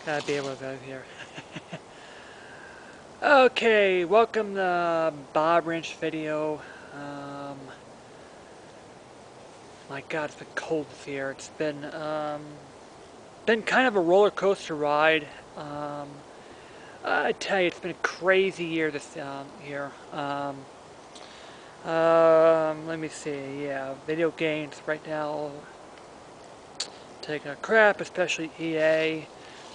Gotta be able to go here. Okay, welcome to Bob Wrench video. Um, my God, it's been cold here. It's been kind of a roller coaster ride. Um, I tell you, it's been a crazy year this year. Let me see. Yeah, video games right now taking a crap, especially EA.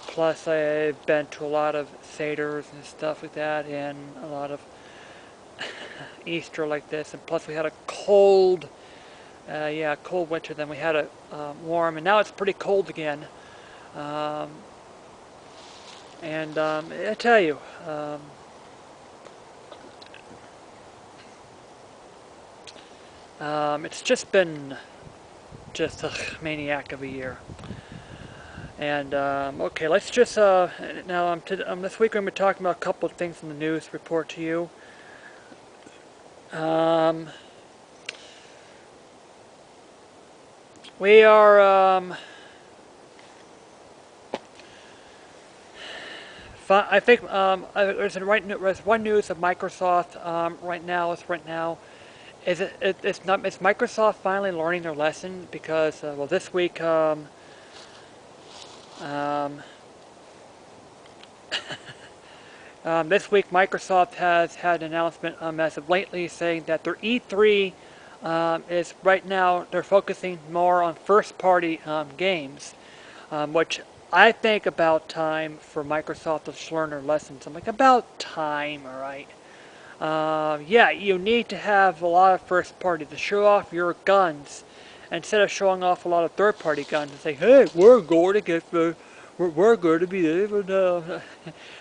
Plus, I've been to a lot of theaters and stuff like that, and a lot of Easter like this. And plus, we had a cold, cold winter. Then we had a warm, and now it's pretty cold again. Um, and I tell you, it's just been just a maniac of a year. And okay, let's just now. This week I'm going to be talking about a couple of things in the news to report to you. We are I think there's one news of Microsoft right now. Is Microsoft finally learning their lesson because well, this week um, this week Microsoft has had an announcement as of lately saying that their E3 is right now they're focusing more on first-party games, which I think about time for Microsoft to learn their lessons. I'm like, about time, all right. Yeah, you need to have a lot of first party to show off your guns instead of showing off a lot of third party guns and say, hey, we're going to get the, we're going to be able to,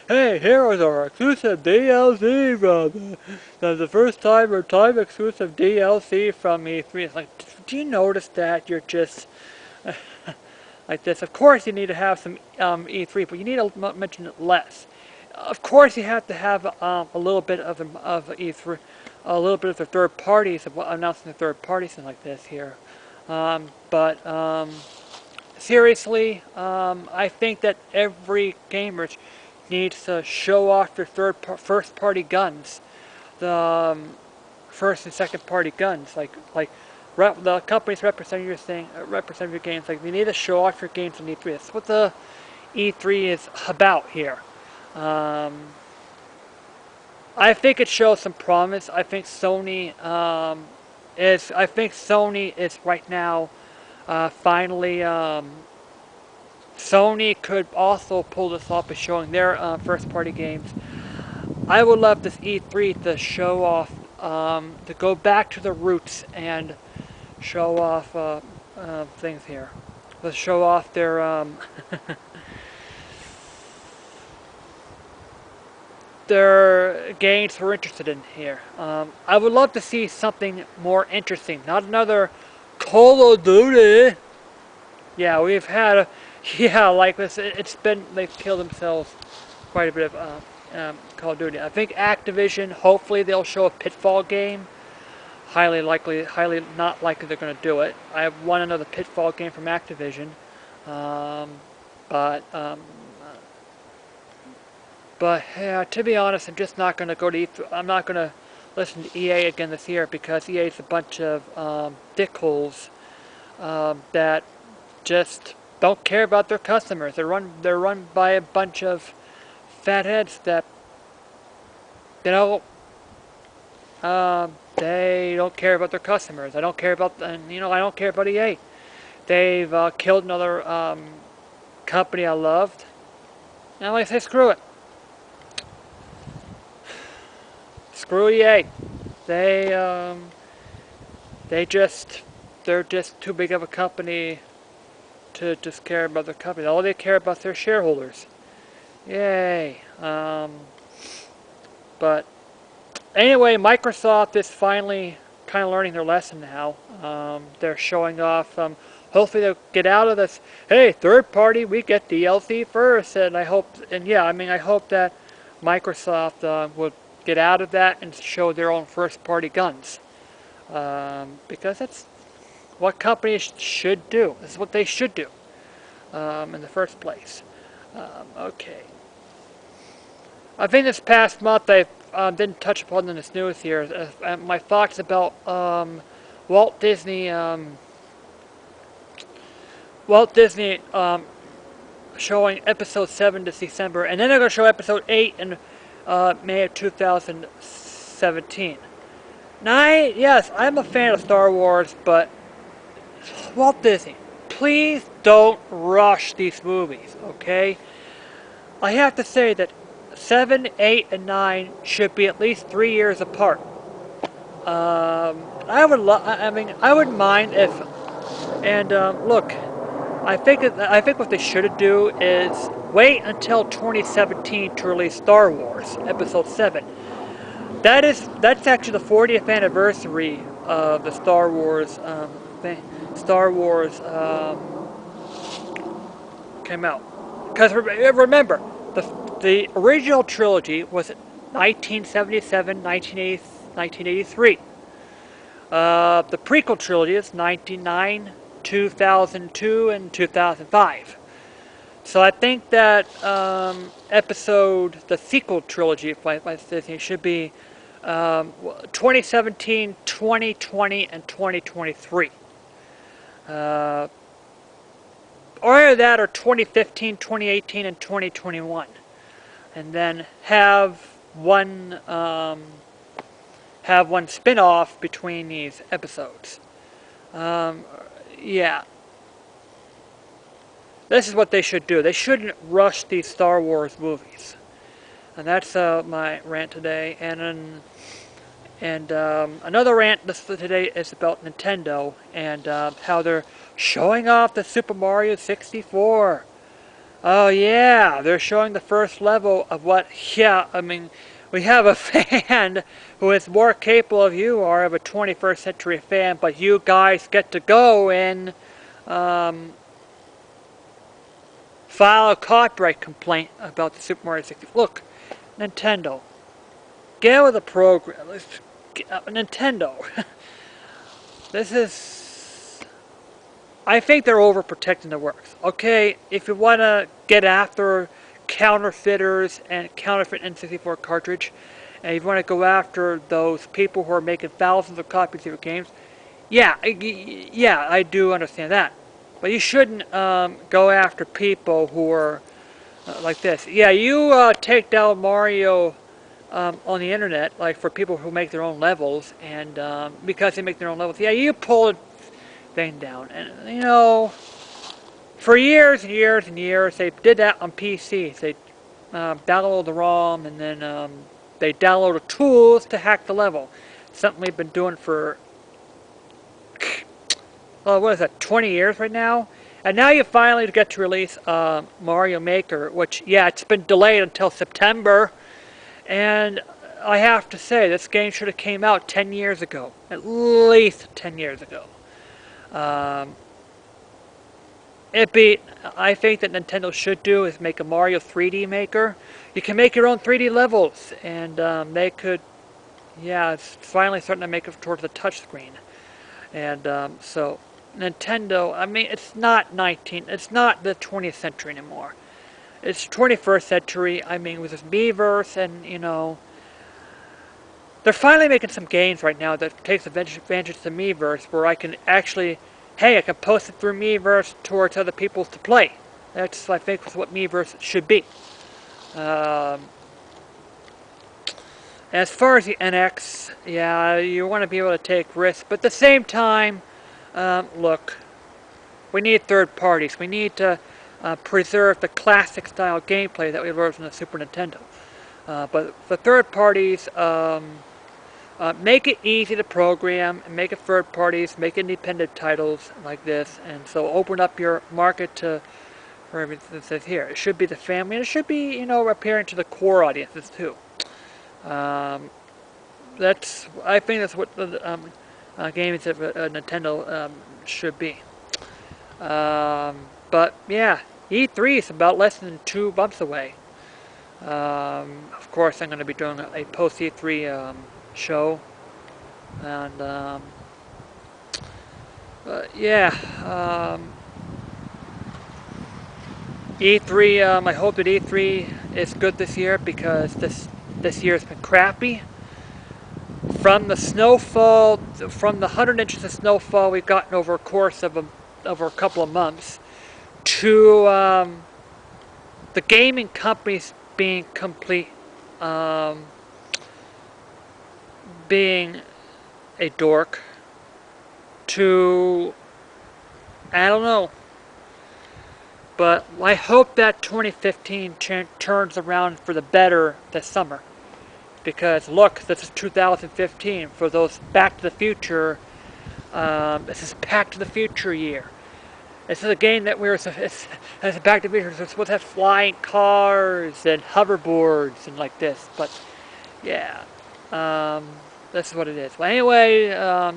hey, here is our exclusive DLC from the first time or time exclusive DLC from E3. It's like, do you notice that you're just like this? Of course you need to have some E3, but you need to mention it less. Of course, you have to have a little bit of either a little bit of the third parties of announcing the third parties and like this here. But seriously, I think that every gamer needs to show off their first party guns, the first and second party guns, the companies representing your represent your games. Like, you need to show off your games in E3. That's what the E3 is about here. Um, I think it shows some promise. I think Sony is right now finally. Sony could also pull this off by showing their first-party games. I would love this E3 to show off, to go back to the roots and show off things here. To show off their their games we're interested in here. I would love to see something more interesting, not another Call of Duty. Yeah, we've had a, yeah, like this. It's been, they've killed themselves quite a bit of Call of Duty. I think Activision, hopefully they'll show a Pitfall game. Highly not likely they're going to do it. I want another Pitfall game from Activision, but yeah, to be honest, I'm just not going to go to I'm not going to listen to EA again this year because EA is a bunch of dickholes that just don't care about their customers. They're run by a bunch of fatheads that, you know, they don't care about their customers. I don't care about, and I don't care about EA. They've killed another company I loved, and I say screw it. Screw EA. They they're just too big of a company to just care about their company. All they care about is their shareholders. Yay. But anyway, Microsoft is finally kind of learning their lesson now. They're showing off. Hopefully they'll get out of this. Hey, third party, we get DLC first, and I hope that Microsoft would get out of that and show their own first-party guns, because that's what companies should do. This is what they should do in the first place. Okay. I think this past month I didn't touch upon in this news here. My thoughts about Walt Disney, Walt Disney showing episode 7 this December, and then they're going to show episode 8 in May of 2017. Now, yes, I'm a fan of Star Wars, but Walt Disney, please don't rush these movies, okay? I have to say that 7, 8, and 9 should be at least 3 years apart. I mean, I wouldn't mind if, and look, I think what they should do is wait until 2017 to release Star Wars Episode 7. That's actually the 40th anniversary of the Star Wars thing. Star Wars came out. Because remember, the original trilogy was 1977, 1983. The prequel trilogy is 1999, 2002, and 2005. So I think that the sequel trilogy by Disney should be 2017, 2020, and 2023. Or either that or 2015, 2018, and 2021. And then have one spin-off between these episodes. Yeah. This is what they should do. They shouldn't rush these Star Wars movies. And that's my rant today. And another rant today is about Nintendo and how they're showing off the Super Mario 64. Oh yeah, they're showing the first level of what, yeah, I mean, we have a fan who is more capable of you are of a 21st century fan, but you guys get to go and file a copyright complaint about the Super Mario 64. Look, Nintendo, get with the program. Nintendo, this is... I think they're overprotecting the works. Okay, if you want to get after counterfeiters and counterfeit N64 cartridge, and if you want to go after those people who are making thousands of copies of your games, yeah, I do understand that. But you shouldn't go after people who are like this. Yeah, you take down Mario on the internet, like for people who make their own levels, and because they make their own levels, yeah, you pull it thing down. And you know, for years and years and years, they did that on PCs. They download the ROM and then they downloaded tools to hack the level. Something we've been doing for what is that, 20 years right now? And now you finally get to release Mario Maker, which, yeah, it's been delayed until September. And I have to say, this game should have came out 10 years ago. At least 10 years ago. I think that Nintendo should do is make a Mario 3D Maker. You can make your own 3D levels, and they could, yeah, it's finally starting to make it towards the touchscreen. And so Nintendo, I mean, it's not the 20th century anymore. It's 21st century. I mean, with this Miiverse and, you know, they're finally making some games right now that takes advantage of the Miiverse, where I can actually, hey, I can post it through Miiverse towards other people to play. That's, I think, what Miiverse should be. As far as the NX, yeah, you want to be able to take risks, but at the same time, look, we need third parties. We need to preserve the classic style gameplay that we learned from the Super Nintendo. But the third parties, make it easy to program, and make it third parties, make independent titles like this, and so open up your market to for everything that says here. It should be the family, and it should be, you know, appealing to the core audiences too. I think that's what the games of Nintendo should be. But yeah, E3 is about less than 2 months away. Of course, I'm going to be doing a post E3 show, and yeah, E3, I hope that E3 is good this year because this year has been crappy. From the snowfall, from the 100 inches of snowfall we've gotten over a course of over a couple of months, to the gaming companies being complete, um, being a dork, to, I don't know, but I hope that 2015 turns around for the better this summer. Because look, this is 2015. For those Back to the Future, this is Back to the Future year. This is a game that it's Back to the Future. So it's supposed to have flying cars and hoverboards and like this. But yeah, this is what it is. Well, anyway,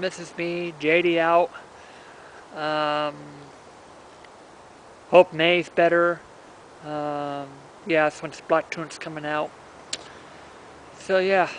this is me, JD out. Um, hope May's better. Yeah, that's when Splatoon's coming out. So yeah.